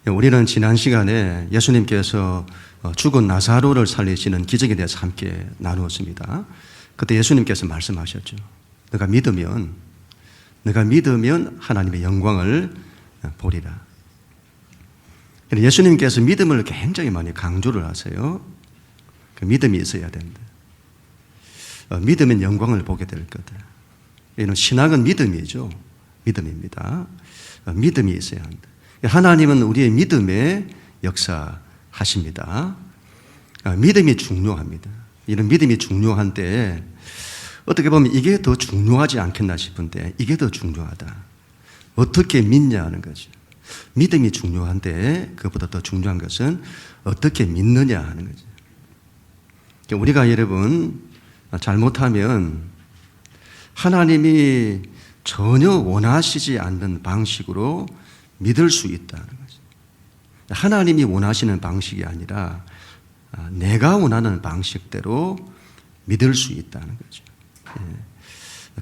우리는 지난 시간에 예수님께서 죽은 나사로를 살리시는 기적에 대해서 함께 나누었습니다. 그때 예수님께서 말씀하셨죠. 너가 믿으면 하나님의 영광을 보리라. 예수님께서 믿음을 굉장히 많이 강조를 하세요. 그 믿음이 있어야 된다. 믿으면 영광을 보게 될 거다. 이는 신앙은 믿음이죠. 믿음입니다. 믿음이 있어야 한다. 하나님은 우리의 믿음에 역사하십니다. 믿음이 중요합니다. 이런 믿음이 중요한데 어떻게 보면 이게 더 중요하지 않겠나 싶은데 이게 더 중요하다. 어떻게 믿냐 하는 거죠. 믿음이 중요한데 그것보다 더 중요한 것은 어떻게 믿느냐 하는 거죠. 우리가 여러분 잘못하면 하나님이 전혀 원하시지 않는 방식으로 믿을 수 있다는 거죠. 하나님이 원하시는 방식이 아니라 내가 원하는 방식대로 믿을 수 있다는 거죠.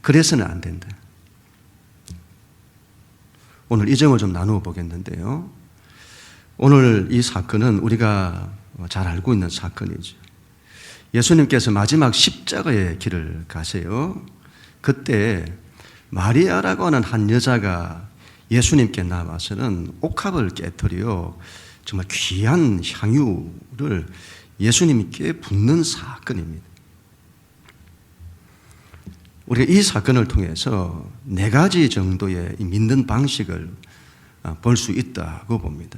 그래서는 안 된다. 오늘 이 점을 좀 나누어 보겠는데요. 오늘 이 사건은 우리가 잘 알고 있는 사건이죠. 예수님께서 마지막 십자가의 길을 가세요. 그때 마리아라고 하는 한 여자가 예수님께 나와서는 옥합을 깨뜨려 정말 귀한 향유를 예수님께 붓는 사건입니다. 우리가 이 사건을 통해서 네 가지 정도의 믿는 방식을 볼 수 있다고 봅니다.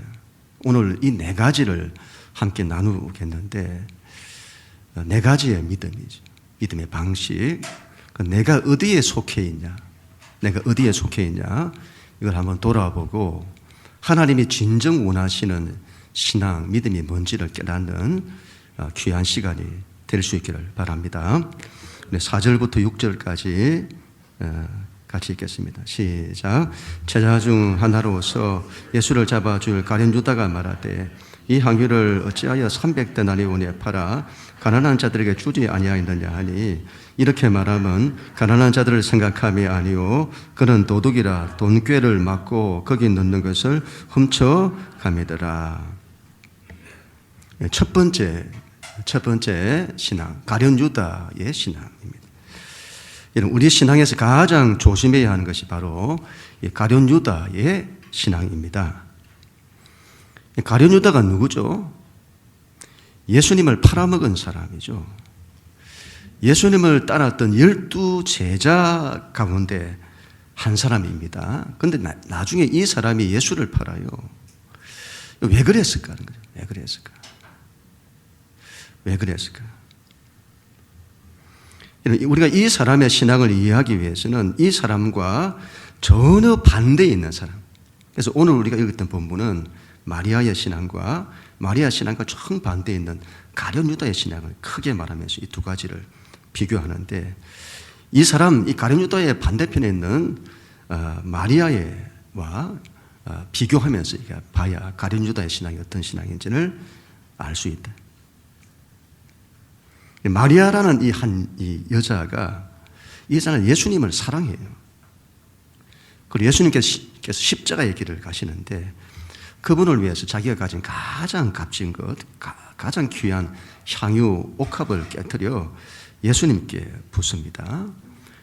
오늘 이 네 가지를 함께 나누겠는데 네 가지의 믿음이죠. 믿음의 방식. 내가 어디에 속해 있냐? 이걸 한번 돌아보고 하나님이 진정 원하시는 신앙, 믿음이 뭔지를 깨닫는 귀한 시간이 될 수 있기를 바랍니다. 4절부터 6절까지 같이 읽겠습니다. 시작. 제자 중 하나로서 예수를 잡아줄 가룟 유다가 말하되 이 향유를 어찌하여 300데나리온에 팔아 가난한 자들에게 주지 아니하였느냐 하니 이렇게 말하면 가난한 자들을 생각함이 아니요 그는 도둑이라 돈꾀를 맞고 거기 넣는 것을 훔쳐감이더라. 첫 번째 신앙, 가룟 유다의 신앙입니다. 우리 신앙에서 가장 조심해야 하는 것이 바로 가룟 유다의 신앙입니다. 가룟 유다가 누구죠? 예수님을 팔아먹은 사람이죠. 예수님을 따랐던 12제자 가운데 한 사람입니다. 그런데 나중에 이 사람이 예수를 팔아요. 왜 그랬을까? 왜 그랬을까? 우리가 이 사람의 신앙을 이해하기 위해서는 이 사람과 전혀 반대에 있는 사람. 그래서 오늘 우리가 읽었던 본문은 마리아 신앙과 정반대에 있는 가룟 유다의 신앙을 크게 말하면서 이 두 가지를 비교하는데 이 가룟 유다의 반대편에 있는 마리아와 비교하면서 봐야 가룟 유다의 신앙이 어떤 신앙인지를 알 수 있다. 마리아라는 이 여자가 이 여자는 예수님을 사랑해요. 그리고 예수님께서 십자가의 길을 가시는데 그분을 위해서 자기가 가진 가장 값진 것, 가장 귀한 향유 옥합을 깨뜨려 예수님께 붓습니다.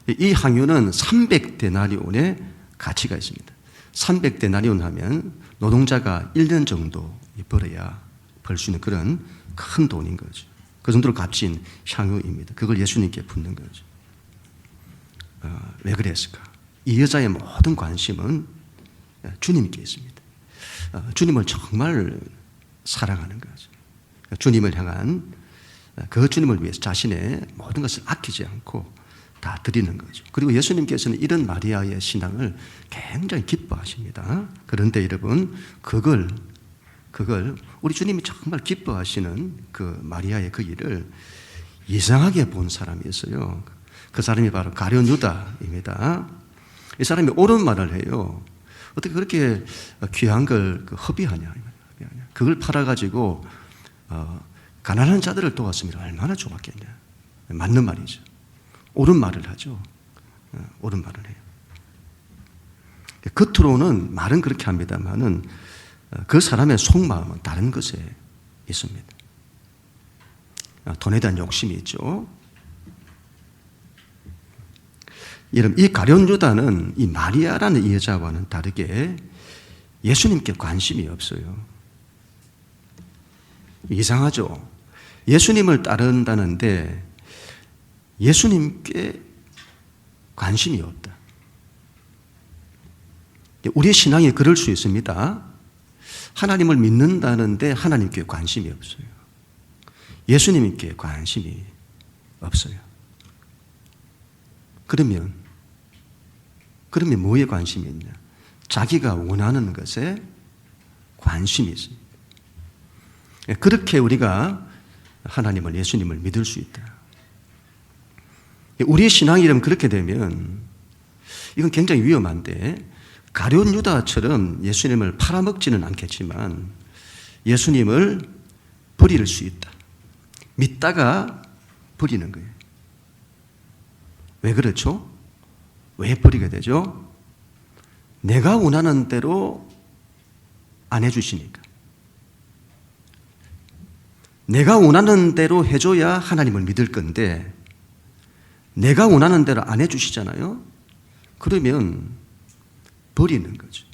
이 향유는 300데나리온의 가치가 있습니다. 300데나리온 하면 노동자가 1년 정도 벌어야 벌 수 있는 그런 큰 돈인 거죠. 그 정도로 값진 향유입니다. 그걸 예수님께 붓는 거죠. 왜 그랬을까? 이 여자의 모든 관심은 주님께 있습니다. 주님을 정말 사랑하는 거죠. 주님을 향한 그 주님을 위해서 자신의 모든 것을 아끼지 않고 다 드리는 거죠. 그리고 예수님께서는 이런 마리아의 신앙을 굉장히 기뻐하십니다. 그런데 여러분 그걸 우리 주님이 정말 기뻐하시는 그 마리아의 그 일을 이상하게 본 사람이 있어요. 그 사람이 바로 가룟 유다입니다. 이 사람이 옳은 말을 해요. 어떻게 그렇게 귀한 걸 허비하냐. 그걸 팔아가지고 가난한 자들을 도왔으면 얼마나 좋았겠냐. 맞는 말이죠. 옳은 말을 하죠. 옳은 말을 해요. 겉으로는 말은 그렇게 합니다만은 그 사람의 속마음은 다른 것에 있습니다. 돈에 대한 욕심이 있죠. 이 가룟 유다는 이 마리아라는 이 여자와는 다르게 예수님께 관심이 없어요. 이상하죠? 예수님을 따른다는데 예수님께 관심이 없다. 우리의 신앙이 그럴 수 있습니다. 하나님을 믿는다는데 하나님께 관심이 없어요. 예수님께 관심이 없어요. 그러면 뭐에 관심이 있냐? 자기가 원하는 것에 관심이 있습니다. 그렇게 우리가 하나님을, 예수님을 믿을 수 있다. 우리의 신앙이라면 그렇게 되면 이건 굉장히 위험한데, 가룟 유다처럼 예수님을 팔아먹지는 않겠지만 예수님을 버릴 수 있다. 믿다가 버리는 거예요. 왜 그렇죠? 왜 버리게 되죠? 내가 원하는 대로 안 해주시니까. 내가 원하는 대로 해줘야 하나님을 믿을 건데 내가 원하는 대로 안 해주시잖아요. 그러면 버리는 거죠.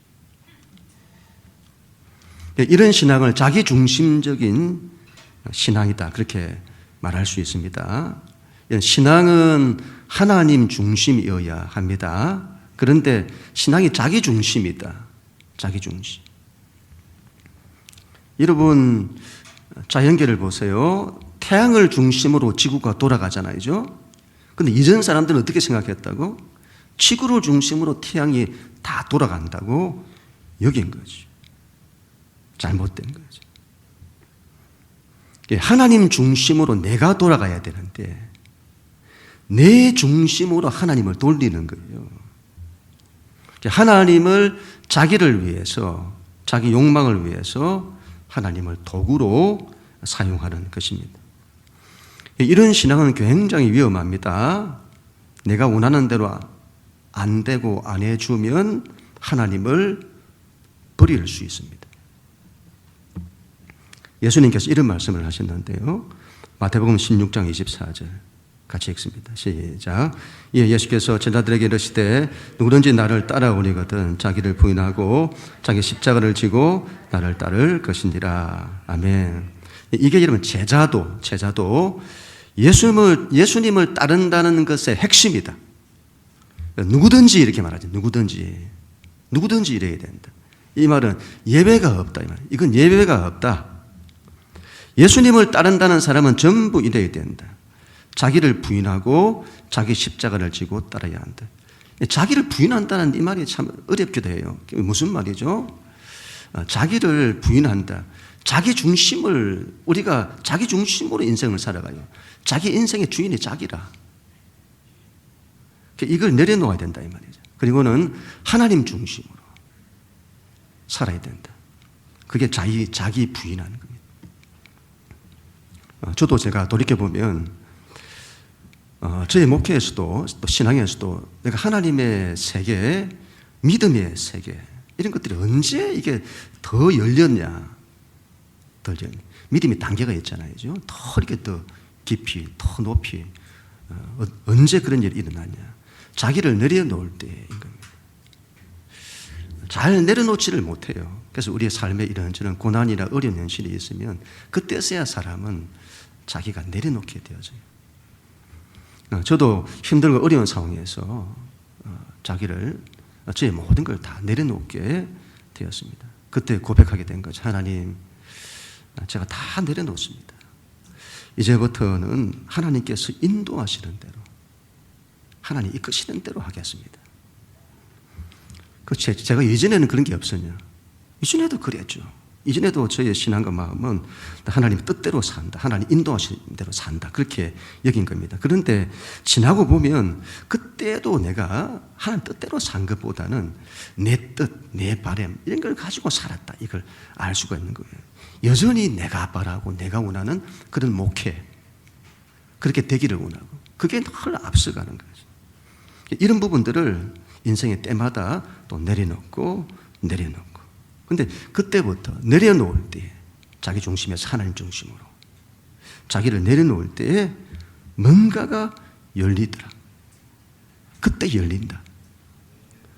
이런 신앙을 자기중심적인 신앙이다, 그렇게 말할 수 있습니다. 신앙은 하나님 중심이어야 합니다. 그런데 신앙이 자기중심이다. 자기중심. 여러분, 자연계를 보세요. 태양을 중심으로 지구가 돌아가잖아요. 그런데 이전 사람들은 어떻게 생각했다고? 지구를 중심으로 태양이 다 돌아간다고 여긴 거죠. 잘못된 거죠. 하나님 중심으로 내가 돌아가야 되는데 내 중심으로 하나님을 돌리는 거예요. 하나님을 자기를 위해서, 자기 욕망을 위해서 하나님을 도구로 사용하는 것입니다. 이런 신앙은 굉장히 위험합니다. 내가 원하는 대로 안 되고 안 해주면 하나님을 버릴 수 있습니다. 예수님께서 이런 말씀을 하셨는데요. 마태복음 16장 24절 같이 읽습니다. 시작. 예수께서 제자들에게 이르시되 누구든지 나를 따라오려거든 자기를 부인하고 자기 십자가를 지고 나를 따를 것이니라. 아멘. 이게 여러분 제자도 예수님을 따른다는 것의 핵심이다. 누구든지 이렇게 말하죠. 누구든지 이래야 된다. 이 말은 예외가 없다. 이 말. 이건 예외가 없다. 예수님을 따른다는 사람은 전부 이래야 된다. 자기를 부인하고 자기 십자가를 지고 따라야 한다. 자기를 부인한다는 이 말이 참 어렵기도 해요. 무슨 말이죠? 자기를 부인한다. 우리가 자기 중심으로 인생을 살아가요. 자기 인생의 주인이 자기라. 이걸 내려놓아야 된다 이 말이죠. 그리고는 하나님 중심으로 살아야 된다. 그게 자기 부인하는 겁니다. 저도 제가 돌이켜보면 저의 목회에서도 또 신앙에서도 내가 하나님의 세계, 믿음의 세계 이런 것들이 언제 이게 더 열렸냐. 믿음의 단계가 있잖아요. 더 이렇게 더 깊이, 더 높이 언제 그런 일이 일어나냐. 자기를 내려놓을 때인 겁니다. 잘 내려놓지를 못해요. 그래서 우리의 삶에 이런저런 고난이나 어려운 현실이 있으면 그때서야 사람은 자기가 내려놓게 되어져요. 저도 힘들고 어려운 상황에서 저의 모든 걸 다 내려놓게 되었습니다. 그때 고백하게 된 거죠. 하나님, 제가 다 내려놓습니다. 이제부터는 하나님께서 인도하시는 대로, 하나님 이끄시는 대로 하겠습니다. 제가 이전에는 그런 게 없었냐? 이전에도 그랬죠. 이전에도 저의 신앙과 마음은 하나님 뜻대로 산다. 하나님 인도하시는 대로 산다. 그렇게 여긴 겁니다. 그런데 지나고 보면 그때도 내가 하나님 뜻대로 산 것보다는 내 뜻, 내 바람 이런 걸 가지고 살았다. 이걸 알 수가 있는 거예요. 여전히 내가 바라고 내가 원하는 그런 목회, 그렇게 되기를 원하고 그게 늘 앞서가는 거죠. 이런 부분들을 인생의 때마다 또 내려놓고 근데 그때부터 내려놓을 때 자기 중심에서 하나님 중심으로 자기를 내려놓을 때에 뭔가가 열리더라. 그때 열린다.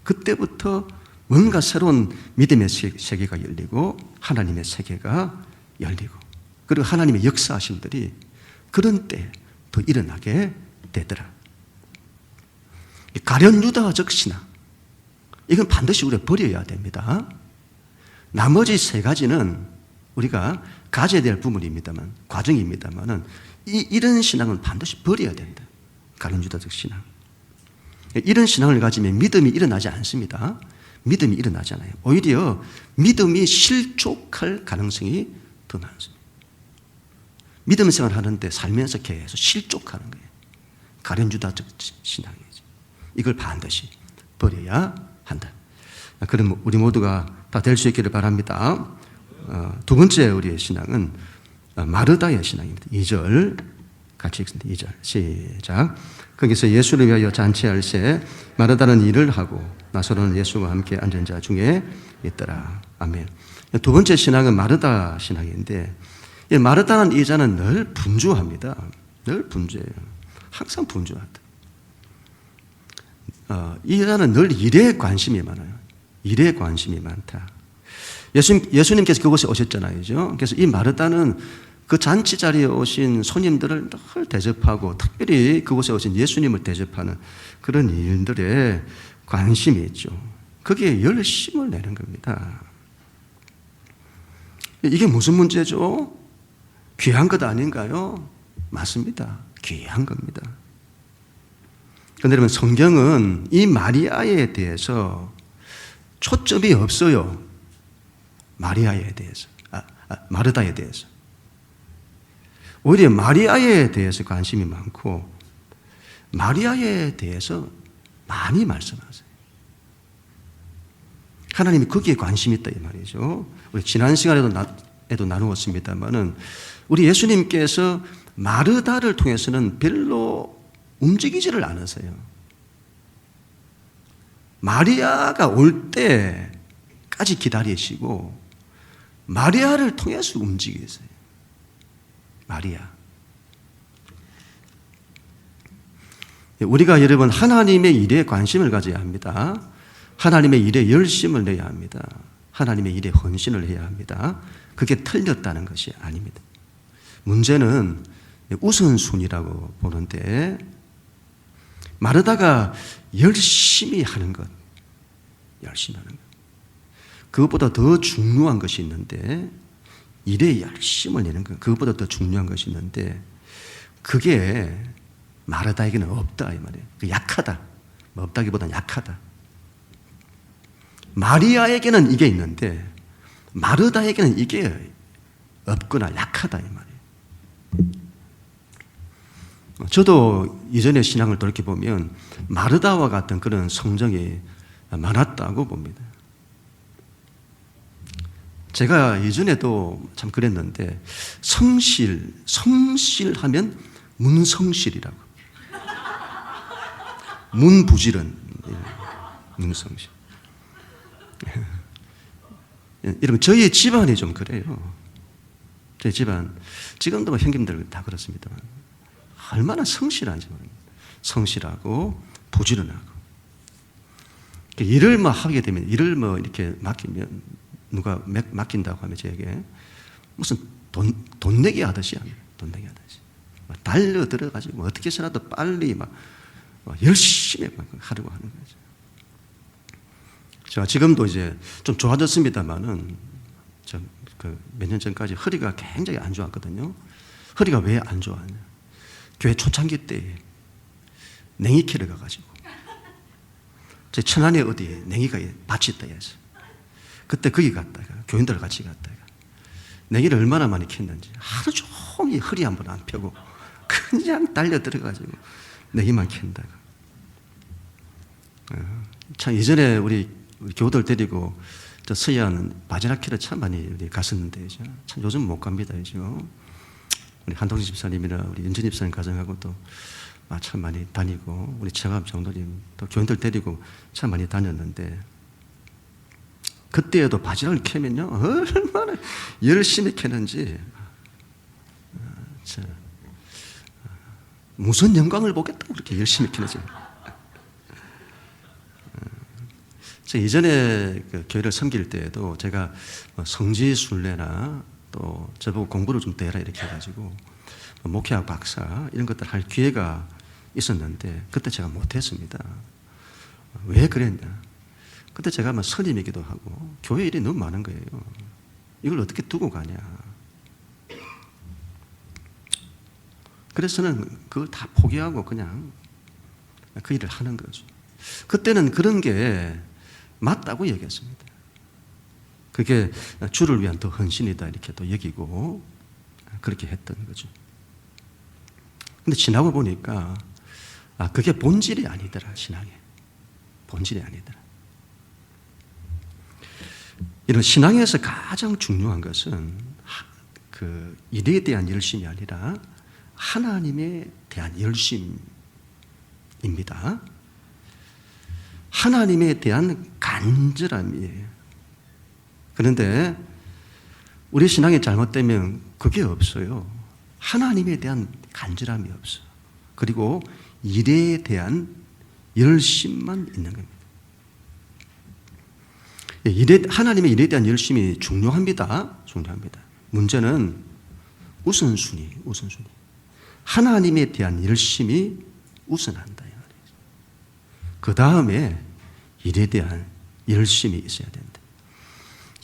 그때부터 뭔가 새로운 믿음의 세계가 열리고 하나님의 세계가 열리고 그리고 하나님의 역사하심들이 그런 때 더 일어나게 되더라. 가련 유다적 신앙, 이건 반드시 우리가 버려야 됩니다. 나머지 세 가지는 우리가 가져야 될 부분입니다만, 과정입니다만은 이런 신앙은 반드시 버려야 된다. 가련 유다적 신앙. 이런 신앙을 가지면 믿음이 일어나지 않습니다. 믿음이 일어나지 않아요. 오히려 믿음이 실족할 가능성이 더 많습니다. 믿음 생활을 하는데 살면서 계속 실족하는 거예요. 가련 유다적 신앙이죠. 이걸 반드시 버려야 한다. 그럼 우리 모두가 다 될 수 있기를 바랍니다. 두 번째 우리의 신앙은 마르다의 신앙입니다. 2절 같이 읽습니다. 2절 시작. 거기서 예수를 위하여 잔치할 새 마르다는 일을 하고 나서로는 예수와 함께 앉은 자 중에 있더라. 아멘. 두 번째 신앙은 마르다 신앙인데 이 마르다는 이 자는 늘 분주합니다. 늘 분주해요. 항상 분주하다. 이 자는 늘 일에 관심이 많아요. 일에 관심이 많다. 예수님께서 그곳에 오셨잖아요. 그래서 이 마르다는 그 잔치 자리에 오신 손님들을 늘 대접하고 특별히 그곳에 오신 예수님을 대접하는 그런 일들에 관심이 있죠. 거기에 열심을 내는 겁니다. 이게 무슨 문제죠? 귀한 것 아닌가요? 맞습니다. 귀한 겁니다. 그런데 여러분, 성경은 이 마리아에 대해서 초점이 없어요. 마리아에 대해서, 마르다에 대해서. 오히려 마리아에 대해서 관심이 많고 마리아에 대해서 많이 말씀하세요. 하나님이 거기에 관심이 있다 이 말이죠. 우리 지난 시간에도 나누었습니다만은 우리 예수님께서 마르다를 통해서는 별로 움직이지를 않으세요. 마리아가 올 때까지 기다리시고 마리아를 통해서 움직이세요. 마리아. 우리가 여러분 하나님의 일에 관심을 가져야 합니다. 하나님의 일에 열심을 내야 합니다. 하나님의 일에 헌신을 해야 합니다. 그게 틀렸다는 것이 아닙니다. 문제는 우선순위라고 보는데 마르다가 열심히 하는 것, 열심히 하는 것. 그것보다 더 중요한 것이 있는데 일에 열심을 내는 것, 그것보다 더 중요한 것이 있는데 그게 마르다에게는 없다 이 말이에요. 약하다. 없다기보다는 약하다. 마리아에게는 이게 있는데 마르다에게는 이게 없거나 약하다 이 말이에요. 저도 이전의 신앙을 돌이켜보면 마르다와 같은 그런 성정이 많았다고 봅니다. 제가 이전에도 참 그랬는데 성실하면 문성실이라고. 문부지런, 문성실. 여러분 저희 집안이 좀 그래요. 저희 집안 지금도 형님들 다 그렇습니다만 얼마나 성실한지 모릅니다. 성실하고 부지런하고 일을 하게 되면 일을 이렇게 맡기면 누가 맡긴다고 하면 저에게 무슨 돈 내기 하듯이 합니다. 돈 내기 하듯이 달려 들어가지고 어떻게 해서라도 빨리 열심히 하려고 하는 거죠. 제가 지금도 이제 좀 좋아졌습니다만은 몇 년 전까지 허리가 굉장히 안 좋았거든요. 허리가 왜 안 좋았냐? 교회 초창기 때 냉이 캐러 가가지고 제 천안에 어디에 냉이가 밭이 있다 해서 그때 거기 갔다가 교인들 같이 갔다가 냉이를 얼마나 많이 캤는지 하루 종일 허리 한 번 안 펴고 그냥 달려 들어가지고 냉이만 캔다가 참 예전에 우리 교우들 데리고 저 서해안 바지락 캐러 참 많이 갔었는데 참 요즘 못 갑니다. 우리 한동진 집사님이나 우리 윤진 집사님 가정하고 또 참 많이 다니고 우리 최감 장로님 또 교인들 데리고 참 많이 다녔는데 그때에도 바지락을 캐면요, 얼마나 열심히 캐는지, 무슨 영광을 보겠다고 그렇게 열심히 캐는지. 이전에 그 교회를 섬길 때에도 제가 성지순례나 또 저보고 공부를 좀 더 해라 이렇게 해가지고 목회학 박사 이런 것들 할 기회가 있었는데 그때 제가 못했습니다. 왜 그랬냐? 그때 제가 선임이기도 하고 교회 일이 너무 많은 거예요. 이걸 어떻게 두고 가냐? 그래서 저는 그걸 다 포기하고 그냥 그 일을 하는 거죠. 그때는 그런 게 맞다고 여겼습니다. 그게 주를 위한 더 헌신이다 이렇게 또 여기고 그렇게 했던 거죠. 근데 지나고 보니까 그게 본질이 아니더라. 신앙의 본질이 아니더라. 이런 신앙에서 가장 중요한 것은 그 일에 대한 열심이 아니라 하나님에 대한 열심입니다. 하나님에 대한 간절함이에요. 그런데 우리 신앙이 잘못되면 그게 없어요. 하나님에 대한 간절함이 없어. 그리고 일에 대한 열심만 있는 겁니다. 하나님의 일에 대한 열심이 중요합니다. 중요합니다. 문제는 우선순위. 하나님에 대한 열심이 우선한다. 그 다음에 일에 대한 열심이 있어야 된다.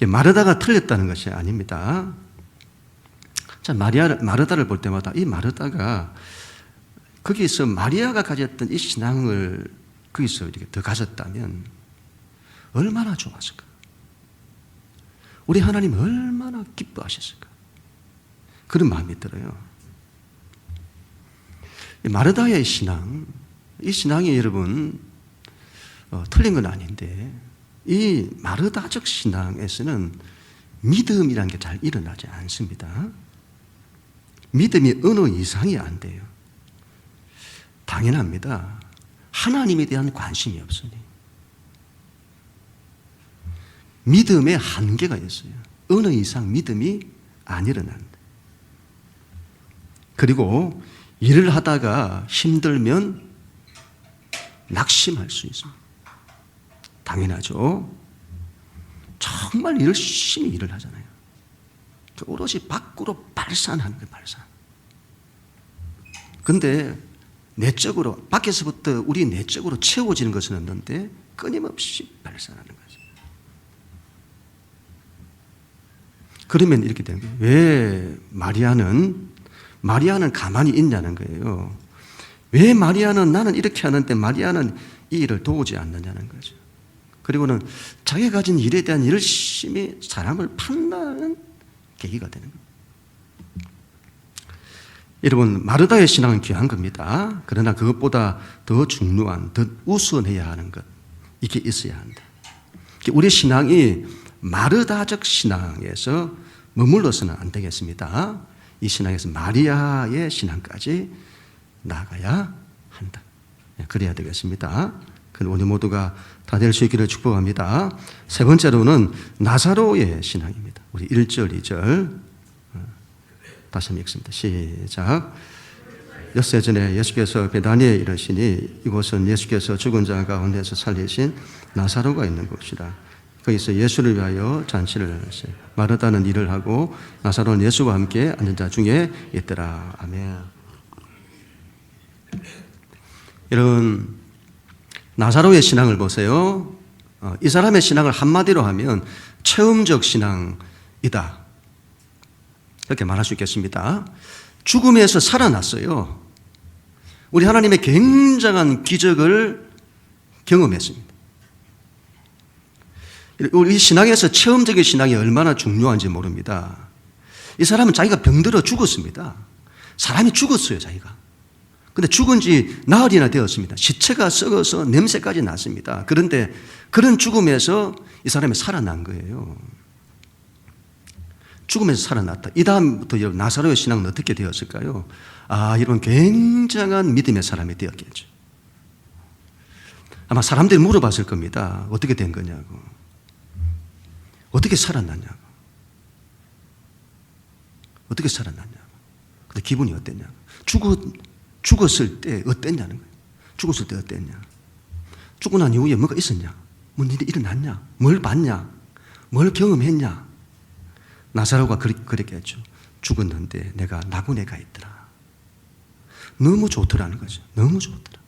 마르다가 틀렸다는 것이 아닙니다. 자, 마르다를 볼 때마다 이 마르다가 거기서 마리아가 가졌던 이 신앙을 거기서 이렇게 더 가졌다면 얼마나 좋았을까? 우리 하나님 얼마나 기뻐하셨을까? 그런 마음이 들어요. 마르다의 신앙, 이 신앙이 여러분 틀린 건 아닌데 이 마르다적 신앙에서는 믿음이라는 게 잘 일어나지 않습니다. 믿음이 어느 이상이 안 돼요. 당연합니다. 하나님에 대한 관심이 없으니. 믿음에 한계가 있어요. 어느 이상 믿음이 안 일어난다. 그리고 일을 하다가 힘들면 낙심할 수 있습니다. 당연하죠. 정말 열심히 일을 하잖아요. 오롯이 밖으로 발산하는 거예요, 발산. 근데 내적으로, 밖에서부터 우리 내적으로 채워지는 것은 없는데 끊임없이 발산하는 거죠. 그러면 이렇게 되는 거예요. 왜 마리아는 가만히 있냐는 거예요. 왜 마리아는 나는 이렇게 하는데 마리아는 이 일을 도우지 않느냐는 거죠. 그리고는 자기가 가진 일에 대한 열심히 사람을 판단하는 계기가 되는 겁니다. 여러분, 마르다의 신앙은 귀한 겁니다. 그러나 그것보다 더 중요한, 더 우선해야 하는 것, 이게 있어야 한다. 우리 신앙이 마르다적 신앙에서 머물러서는 안 되겠습니다. 이 신앙에서 마리아의 신앙까지 나아가야 한다. 그래야 되겠습니다. 우리 모두가 다 될 수 있기를 축복합니다. 세 번째로는 나사로의 신앙입니다. 우리 1절, 2절 다시 한번 읽습니다. 시작. 엿새 전에 예수께서 베다니에 이르시니 이곳은 예수께서 죽은 자 가운데서 살리신 나사로가 있는 곳이라. 거기서 예수를 위하여 잔치를 하시고 마르다는 일을 하고 나사로는 예수와 함께 앉은 자 중에 있더라. 아멘. 여러분, 나사로의 신앙을 보세요. 이 사람의 신앙을 한마디로 하면 체험적 신앙이다. 이렇게 말할 수 있겠습니다. 죽음에서 살아났어요. 우리 하나님의 굉장한 기적을 경험했습니다. 우리 신앙에서 체험적인 신앙이 얼마나 중요한지 모릅니다. 이 사람은 자기가 병들어 죽었습니다. 사람이 죽었어요, 자기가. 근데 죽은 지 나흘이나 되었습니다. 시체가 썩어서 냄새까지 났습니다. 그런데 그런 죽음에서 이 사람이 살아난 거예요. 죽음에서 살아났다. 이 다음부터 나사로의 신앙은 어떻게 되었을까요? 이런 굉장한 믿음의 사람이 되었겠죠. 아마 사람들이 물어봤을 겁니다. 어떻게 된 거냐고. 어떻게 살아났냐고. 어떻게 살아났냐고. 근데 기분이 어땠냐고. 죽었을 때 어땠냐는 거예요. 죽었을 때 어땠냐. 죽고 난 이후에 뭐가 있었냐. 뭔 일이 일어났냐. 뭘 봤냐. 뭘 경험했냐. 나사로가 그렇게 했죠. 죽었는데 내가 나군에 가 있더라. 너무 좋더라는 거죠. 너무 좋더라.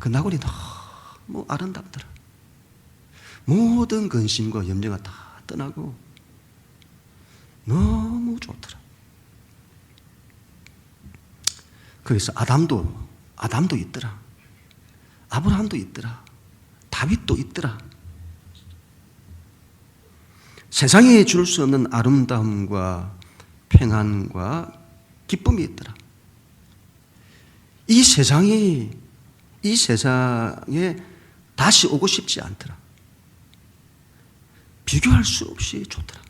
그 나군이 너무 아름답더라. 모든 근심과 염려가 다 떠나고 너무 좋더라. 거기서 아담도 있더라. 아브라함도 있더라. 다윗도 있더라. 세상에 줄 수 없는 아름다움과 평안과 기쁨이 있더라. 이 세상에 다시 오고 싶지 않더라. 비교할 수 없이 좋더라.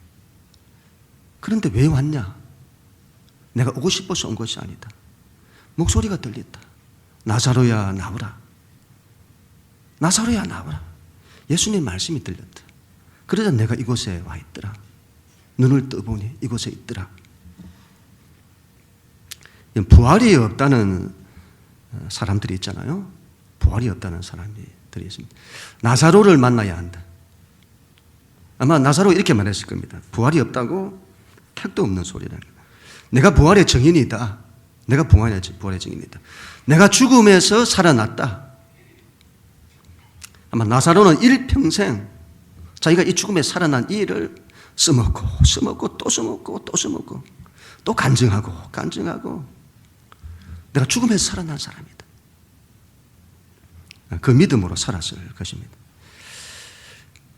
그런데 왜 왔냐? 내가 오고 싶어서 온 것이 아니다. 목소리가 들렸다. 나사로야 나오라. 나사로야 나오라. 예수님 말씀이 들렸다. 그러자 내가 이곳에 와 있더라. 눈을 떠보니 이곳에 있더라. 부활이 없다는 사람들이 있잖아요. 부활이 없다는 사람들이 있습니다. 나사로를 만나야 한다. 아마 나사로 이렇게 말했을 겁니다. 부활이 없다고 택도 없는 소리라는 거예요. 내가 부활의 증인이다. 내가 부활의 증인이다. 내가 죽음에서 살아났다. 아마 나사로는 일평생 자기가 이 죽음에 살아난 이 일을 써먹고 또 써먹고 또 간증하고 내가 죽음에서 살아난 사람이다. 그 믿음으로 살았을 것입니다.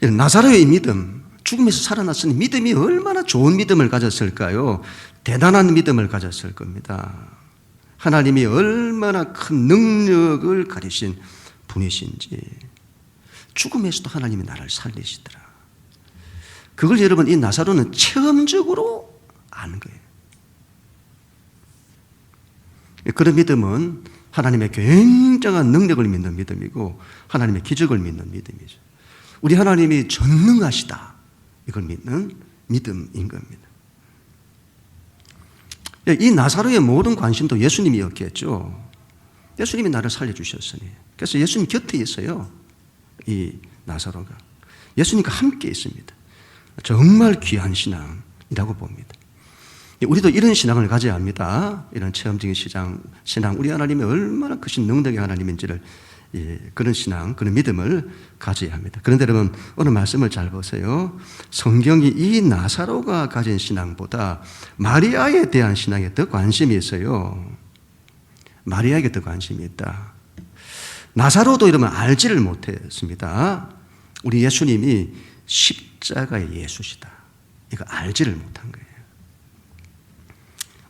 나사로의 믿음, 죽음에서 살아났으니 믿음이 얼마나 좋은 믿음을 가졌을까요? 대단한 믿음을 가졌을 겁니다. 하나님이 얼마나 큰 능력을 가리신 분이신지, 죽음에서도 하나님이 나를 살리시더라. 그걸 여러분, 이 나사로는 체험적으로 아는 거예요. 그런 믿음은 하나님의 굉장한 능력을 믿는 믿음이고 하나님의 기적을 믿는 믿음이죠. 우리 하나님이 전능하시다, 이걸 믿는 믿음인 겁니다. 이 나사로의 모든 관심도 예수님이었겠죠. 예수님이 나를 살려주셨으니. 그래서 예수님 곁에 있어요. 이 나사로가 예수님과 함께 있습니다. 정말 귀한 신앙이라고 봅니다. 우리도 이런 신앙을 가져야 합니다. 이런 체험적인 신앙, 우리 하나님이 얼마나 크신 능력의 하나님인지를, 그런 신앙, 그런 믿음을 가져야 합니다. 그런데 여러분, 오늘 말씀을 잘 보세요. 성경이 이 나사로가 가진 신앙보다 마리아에 대한 신앙에 더 관심이 있어요. 마리아에게 더 관심이 있다. 나사로도 이러면 알지를 못했습니다. 우리 예수님이 십자가의 예수시다, 이거 알지를 못한 거예요.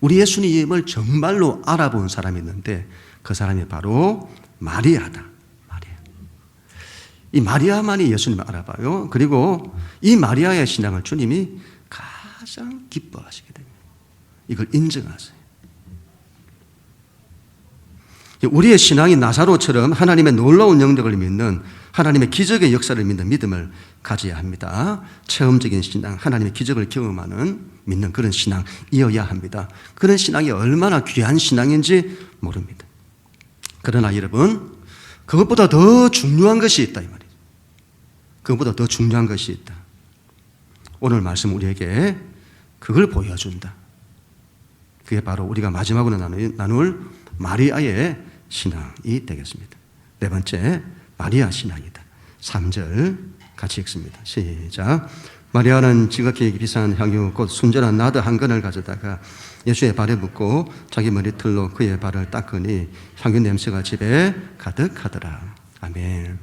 우리 예수님을 정말로 알아본 사람이 있는데 그 사람이 바로 마리아다. 마리아. 이 마리아만이 예수님을 알아봐요. 그리고 이 마리아의 신앙을 주님이 가장 기뻐하시게 됩니다. 이걸 인정하세요. 우리의 신앙이 나사로처럼 하나님의 놀라운 영역을 믿는, 하나님의 기적의 역사를 믿는 믿음을 가져야 합니다. 체험적인 신앙, 하나님의 기적을 경험하는 믿는 그런 신앙이어야 합니다. 그런 신앙이 얼마나 귀한 신앙인지 모릅니다. 그러나 여러분, 그것보다 더 중요한 것이 있다, 이 말이죠. 그것보다 더 중요한 것이 있다. 오늘 말씀 우리에게 그걸 보여준다. 그게 바로 우리가 마지막으로 나눌 마리아의 신앙이 되겠습니다. 네 번째, 마리아 신앙이다. 3절 같이 읽습니다. 시작. 마리아는 지극히 비싼 향유 곧 순전한 나드 한 근을 가져다가 예수의 발에 붓고 자기 머리털로 그의 발을 닦으니 향유 냄새가 집에 가득하더라. 아멘.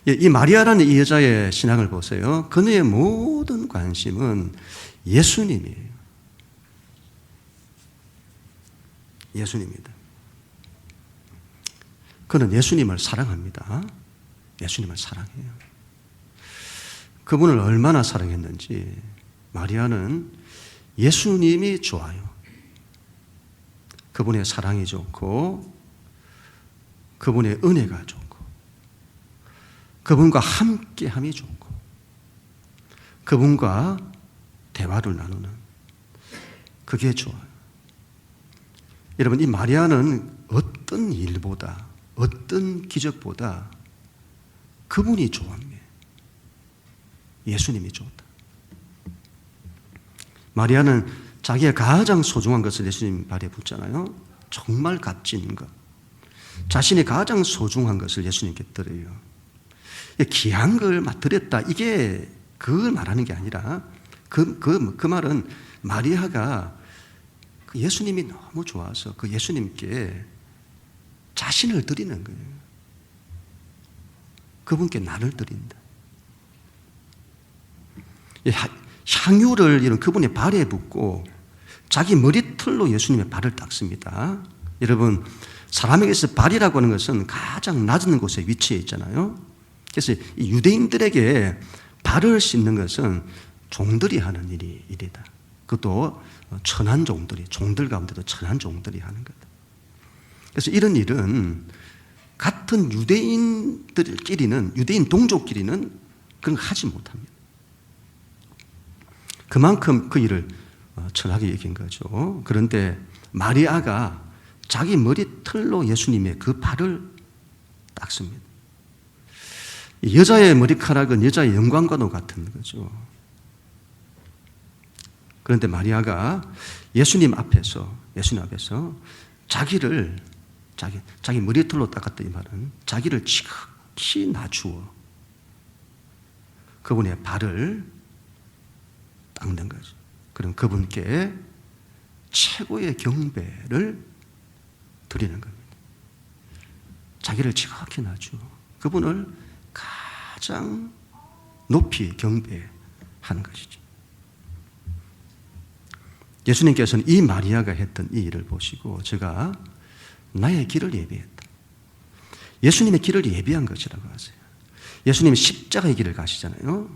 이 마리아라는 이 여자의 신앙을 보세요. 그녀의 모든 관심은 예수님이에요. 예수님입니다. 그는 예수님을 사랑합니다. 예수님을 사랑해요. 그분을 얼마나 사랑했는지 마리아는 예수님이 좋아요. 그분의 사랑이 좋고 그분의 은혜가 좋고 그분과 함께함이 좋고 그분과 대화를 나누는 그게 좋아요. 여러분, 이 마리아는 어떤 일보다, 어떤 기적보다 그분이 좋았네. 예수님이 좋다. 마리아는 자기가 가장 소중한 것을 예수님 발에 붙잖아요. 정말 값진 것. 자신이 가장 소중한 것을 예수님께 드려요. 귀한 걸 드렸다. 이게 그걸 말하는 게 아니라 그 말은 마리아가 그 예수님이 너무 좋아서 그 예수님께 자신을 드리는 거예요. 그분께 나를 드린다. 향유를 이런 그분의 발에 붓고 자기 머리털로 예수님의 발을 닦습니다. 여러분, 사람에게서 발이라고 하는 것은 가장 낮은 곳에 위치해 있잖아요. 그래서 이 유대인들에게 발을 씻는 것은 종들이 하는 일이다. 그것도 천한 종들 가운데도 천한 종들이 하는 거다. 그래서 이런 일은 같은 유대인들끼리는, 유대인 동족끼리는 그런 거 하지 못합니다. 그만큼 그 일을 천하게 여긴 거죠. 그런데 마리아가 자기 머리털로 예수님의 그 발을 닦습니다. 여자의 머리카락은 여자의 영광과도 같은 거죠. 그런데 마리아가 예수님 앞에서 자기 머리털로 닦았던 이 말은 자기를 지극히 낮추어 그분의 발을 닦는 거죠. 그럼 그분께 최고의 경배를 드리는 겁니다. 자기를 지극히 낮추어 그분을 가장 높이 경배하는 것이죠. 예수님께서는 이 마리아가 했던 이 일을 보시고 제가 나의 길을 예비했다. 예수님의 길을 예비한 것이라고 하세요. 예수님이 십자가의 길을 가시잖아요.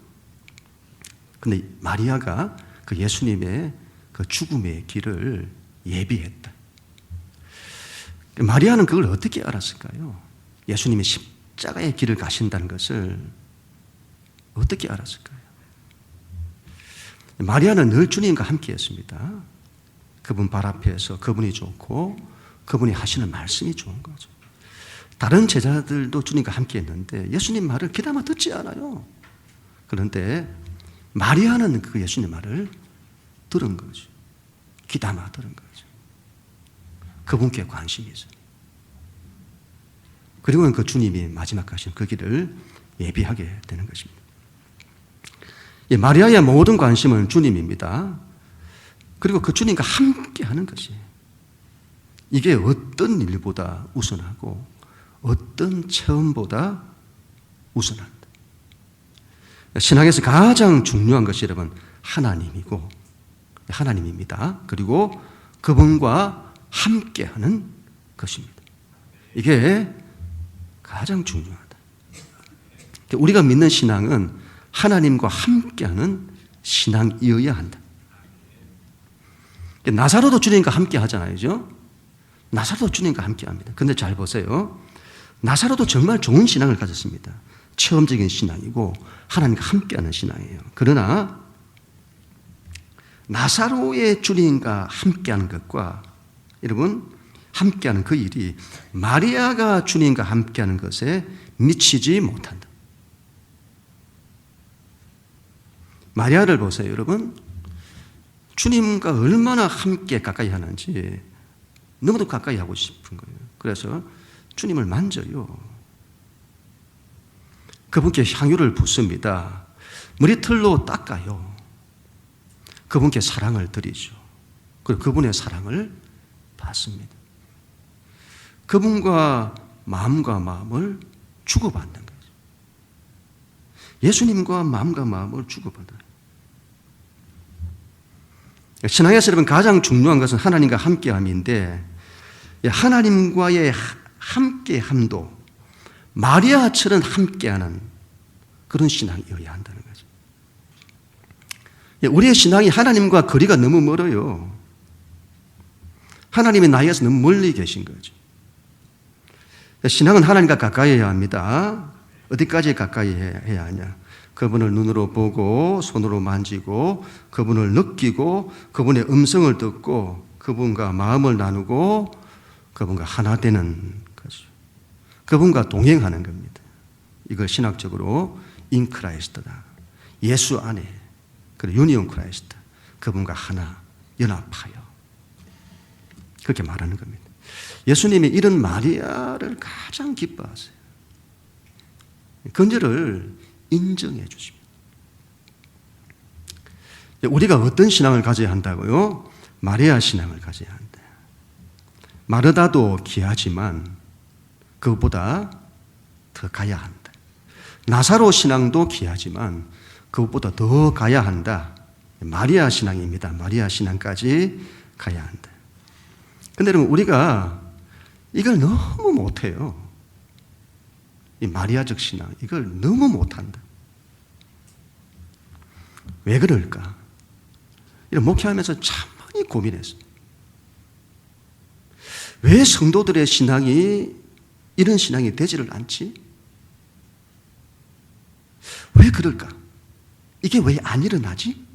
근데 마리아가 그 예수님의 그 죽음의 길을 예비했다. 마리아는 그걸 어떻게 알았을까요? 예수님이 십자가의 길을 가신다는 것을 어떻게 알았을까요? 마리아는 늘 주님과 함께 했습니다. 그분 발 앞에서 그분이 좋고 그분이 하시는 말씀이 좋은 거죠. 다른 제자들도 주님과 함께 했는데 예수님 말을 귀담아 듣지 않아요. 그런데 마리아는 그 예수님 말을 들은 거죠. 귀담아 들은 거죠. 그분께 관심이 있어요. 그리고는 그 주님이 마지막 가신 그 길을 예비하게 되는 것입니다. 마리아의 모든 관심은 주님입니다. 그리고 그 주님과 함께 하는 것이에요. 이게 어떤 일보다 우선하고 어떤 체험보다 우선한다. 신앙에서 가장 중요한 것이 여러분 하나님입니다. 그리고 그분과 함께하는 것입니다. 이게 가장 중요하다. 우리가 믿는 신앙은 하나님과 함께하는 신앙이어야 한다. 나사로도 주님과 함께 하잖아요. 그죠? 나사로도 주님과 함께 합니다. 그런데 잘 보세요. 나사로도 정말 좋은 신앙을 가졌습니다. 체험적인 신앙이고 하나님과 함께하는 신앙이에요. 그러나 나사로의 주님과 함께하는 것과 여러분 함께하는 그 일이 마리아가 주님과 함께하는 것에 미치지 못한다. 마리아를 보세요, 여러분. 주님과 얼마나 함께 가까이 하는지 너무도 가까이 하고 싶은 거예요. 그래서 주님을 만져요. 그분께 향유를 붓습니다. 머리털로 닦아요. 그분께 사랑을 드리죠. 그리고 그분의 사랑을 받습니다. 그분과 마음을 주고받는 거죠. 예수님과 마음과 마음을 주고받아요. 신앙에서 여러분 가장 중요한 것은 하나님과 함께함인데 하나님과의 함께함도 마리아처럼 함께하는 그런 신앙이어야 한다는 거죠. 우리의 신앙이 하나님과 거리가 너무 멀어요. 하나님이 나에게서 너무 멀리 계신 거죠. 신앙은 하나님과 가까이 해야 합니다. 어디까지 가까이 해야 하냐? 그분을 눈으로 보고 손으로 만지고 그분을 느끼고 그분의 음성을 듣고 그분과 마음을 나누고 그분과 하나 되는 거죠. 그분과 동행하는 겁니다. 이걸 신학적으로 인 크라이스트다. 예수 안에 그리고 유니온 크라이스트, 그분과 하나 연합하여, 그렇게 말하는 겁니다. 예수님이 이런 마리아를 가장 기뻐하세요. 그녀를 인정해 주십니다. 우리가 어떤 신앙을 가져야 한다고요? 마리아 신앙을 가져야 한다. 마르다도 귀하지만 그것보다 더 가야 한다. 나사로 신앙도 귀하지만 그것보다 더 가야 한다. 마리아 신앙입니다. 마리아 신앙까지 가야 한다. 근데 여러분, 우리가 이걸 너무 못해요. 이 마리아적 신앙, 이걸 너무 못한다. 왜 그럴까? 이런 목회하면서 참 많이 고민했어요. 왜 성도들의 신앙이 이런 신앙이 되지를 않지? 왜 그럴까? 이게 왜 안 일어나지?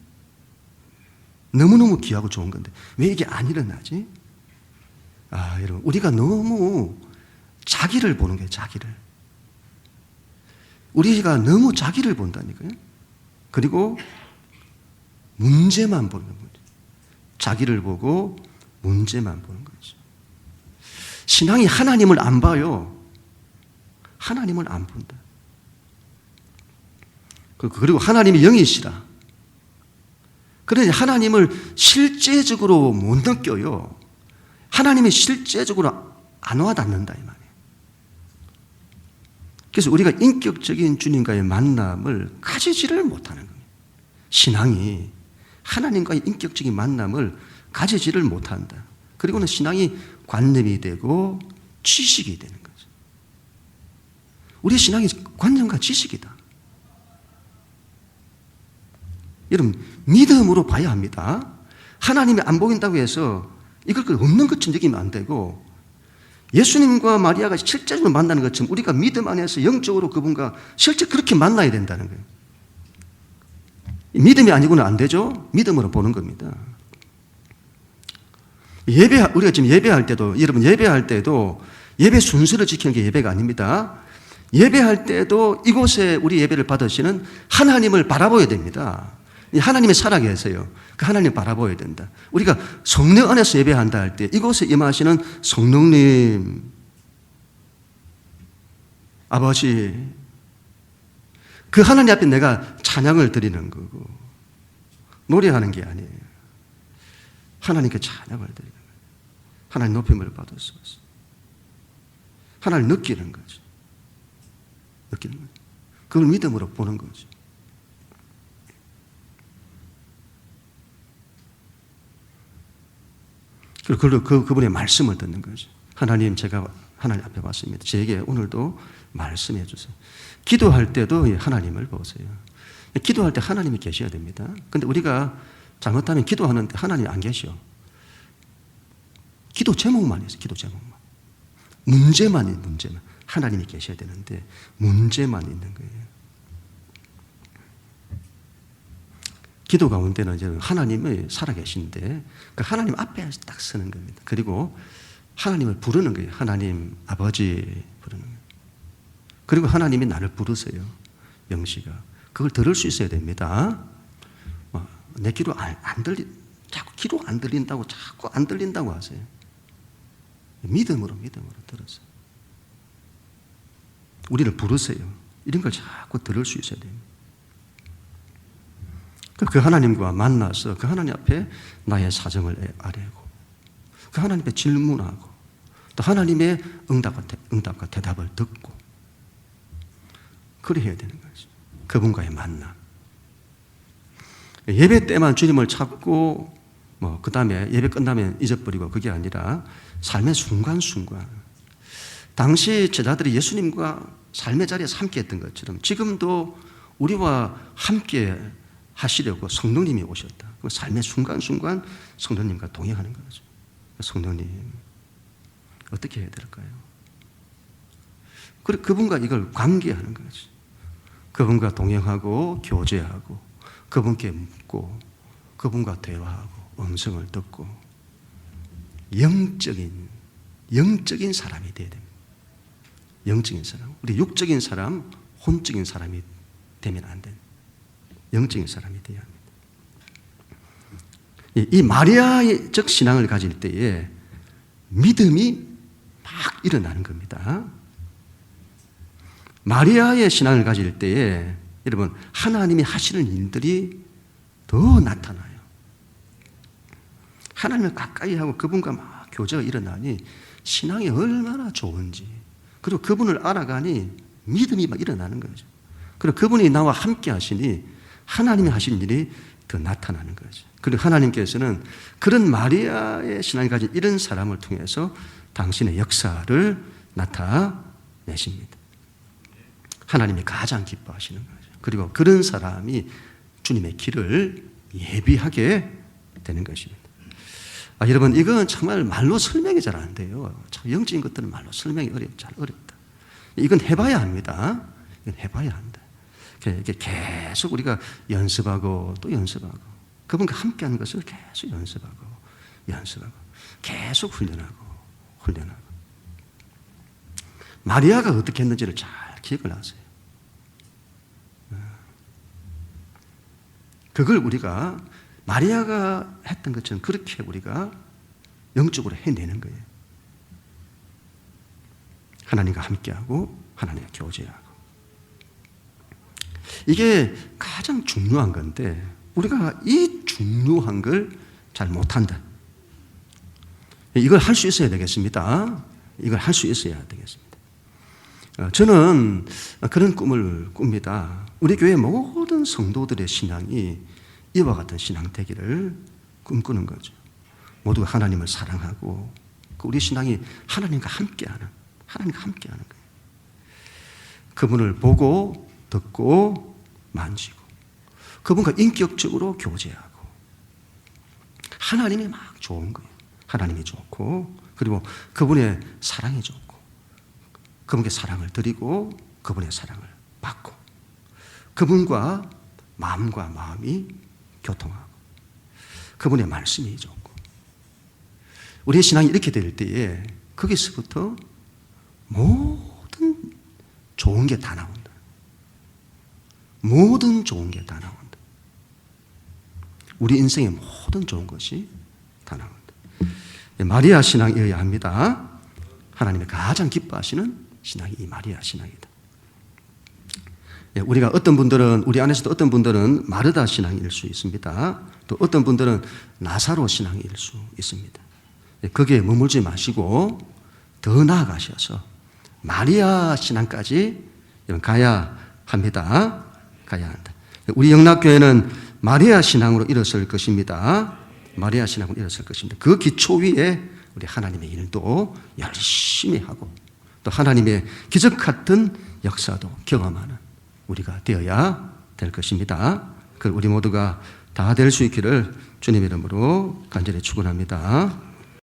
너무너무 귀하고 좋은 건데 왜 이게 안 일어나지? 여러분, 우리가 너무 자기를 보는 거예요. 자기를. 우리가 너무 자기를 본다니까요. 그리고 문제만 보는 거죠. 자기를 보고 문제만 보는 거죠. 신앙이 하나님을 안 봐요. 하나님을 안 본다. 그리고 하나님이 영이시라. 그러니 하나님을 실제적으로 못 느껴요. 하나님이 실제적으로 안 와닿는다 이 말이에요. 그래서 우리가 인격적인 주님과의 만남을 가지지를 못하는 겁니다. 신앙이 하나님과의 인격적인 만남을 가지지를 못한다. 그리고는 신앙이 관념이 되고 지식이 되는 거죠. 우리 신앙이 관념과 지식이다. 여러분, 믿음으로 봐야 합니다. 하나님이 안 보인다고 해서 이걸 없는 것처럼 여기면 안 되고, 예수님과 마리아가 실제적으로 만나는 것처럼 우리가 믿음 안에서 영적으로 그분과 실제 그렇게 만나야 된다는 거예요. 믿음이 아니고는 안 되죠. 믿음으로 보는 겁니다. 우리가 지금 예배할 때도, 여러분, 예배할 때도 예배 순서를 지키는 게 예배가 아닙니다. 예배할 때도 이곳에 우리 예배를 받으시는 하나님을 바라보아야 됩니다. 하나님이 살아계세요. 그 하나님 바라보아야 된다. 우리가 성령 안에서 예배한다 할 때 이곳에 임하시는 성령님, 아버지, 그 하나님 앞에 내가 찬양을 드리는 거고, 노래하는 게 아니에요. 하나님께 찬양을 드리는 거예요. 하나님 높임을 받으소서. 하나님 느끼는 거죠. 느끼는 거죠. 그걸 믿음으로 보는 거죠. 그리고 그분의 말씀을 듣는 거죠. 하나님, 제가 하나님 앞에 왔습니다. 제게 오늘도 말씀해 주세요. 기도할 때도 하나님을 보세요. 기도할 때 하나님이 계셔야 됩니다. 그런데 우리가 잘못하면 기도하는데 하나님이 안 계셔. 기도 제목만 있어요. 기도 제목만. 문제만 있는 문제만. 하나님이 계셔야 되는데 문제만 있는 거예요. 기도 가운데는 이제 하나님이 살아계신데 그 하나님 앞에 딱 서는 겁니다. 그리고 하나님을 부르는 거예요. 하나님, 아버지 부르는 거예요. 그리고 하나님이 나를 부르세요. 영시가. 그걸 들을 수 있어야 됩니다. 내 기도 자꾸 기도 안 들린다고, 자꾸 안 들린다고 하세요. 믿음으로 들으세요. 우리를 부르세요. 이런 걸 자꾸 들을 수 있어야 됩니다. 그 하나님과 만나서 그 하나님 앞에 나의 사정을 아뢰고, 그 하나님 앞에 질문하고, 또 하나님의 응답과 대답을 듣고, 그래 해야 되는 거죠. 그분과의 만남. 예배 때만 주님을 찾고, 그 다음에 예배 끝나면 잊어버리고, 그게 아니라 삶의 순간순간. 당시 제자들이 예수님과 삶의 자리에서 함께 했던 것처럼 지금도 우리와 함께 하시려고 성령님이 오셨다. 그 삶의 순간순간 성령님과 동행하는 거죠. 성령님, 어떻게 해야 될까요? 그분과 이걸 관계하는 거죠. 그분과 동행하고 교제하고 그분께 묻고 그분과 대화하고 음성을 듣고 영적인 사람이 되어야 됩니다. 영적인 사람. 우리 육적인 사람, 혼적인 사람이 되면 안 됩니다. 영적인 사람이 되어야 합니다. 이 마리아적 신앙을 가질 때에 믿음이 막 일어나는 겁니다. 마리아의 신앙을 가질 때에 여러분 하나님이 하시는 일들이 더 나타나요. 하나님을 가까이 하고 그분과 막 교제가 일어나니 신앙이 얼마나 좋은지, 그리고 그분을 알아가니 믿음이 막 일어나는 거죠. 그리고 그분이 나와 함께 하시니 하나님이 하신 일이 더 나타나는 거죠. 그리고 하나님께서는 그런 마리아의 신앙을 가진 이런 사람을 통해서 당신의 역사를 나타내십니다. 하나님이 가장 기뻐하시는 거죠. 그리고 그런 사람이 주님의 길을 예비하게 되는 것입니다. 여러분, 이건 정말 말로 설명이 잘 안 돼요. 참 영적인 것들은 말로 설명이 잘 어렵다. 이건 해봐야 합니다. 이건 해봐야 한다. 이렇게 계속 우리가 연습하고 또 연습하고 그분과 함께하는 것을 계속 연습하고 계속 훈련하고 마리아가 어떻게 했는지를 잘 기억을 하세요. 그걸 우리가 마리아가 했던 것처럼 그렇게 우리가 영적으로 해내는 거예요. 하나님과 함께하고 하나님과 교제하고. 이게 가장 중요한 건데 우리가 이 중요한 걸 잘 못한다. 이걸 할 수 있어야 되겠습니다. 이걸 할 수 있어야 되겠습니다. 저는 그런 꿈을 꿉니다. 우리 교회 모든 성도들의 신앙이 이와 같은 신앙 되기를 꿈꾸는 거죠. 모두가 하나님을 사랑하고 우리 신앙이 하나님과 함께하는 거예요. 그분을 보고 듣고 만지고 그분과 인격적으로 교제하고 하나님이 막 좋은 거예요. 하나님이 좋고 그리고 그분의 사랑이 좋고 그분께 사랑을 드리고 그분의 사랑을 받고 그분과 마음과 마음이 교통하고 그분의 말씀이 좋고 우리의 신앙이 이렇게 될 때에 거기서부터 모든 좋은 게 다 나온다. 모든 좋은 게 다 나온다. 우리 인생의 모든 좋은 것이 다 나온다. 마리아 신앙이어야 합니다. 하나님이 가장 기뻐하시는 신앙이 이 마리아 신앙이다. 우리가 우리 안에서도 어떤 분들은 마르다 신앙일 수 있습니다. 또 어떤 분들은 나사로 신앙일 수 있습니다. 거기에 머물지 마시고 더 나아가셔서 마리아 신앙까지 가야 합니다. 가야 한다. 우리 영락교회는 마리아 신앙으로 일어설 것입니다. 마리아 신앙으로 일어설 것입니다. 그 기초 위에 우리 하나님의 일도 열심히 하고 또 하나님의 기적 같은 역사도 경험하는 우리가 되어야 될 것입니다. 우리 모두가 다 될 수 있기를 주님 이름으로 간절히 축원합니다.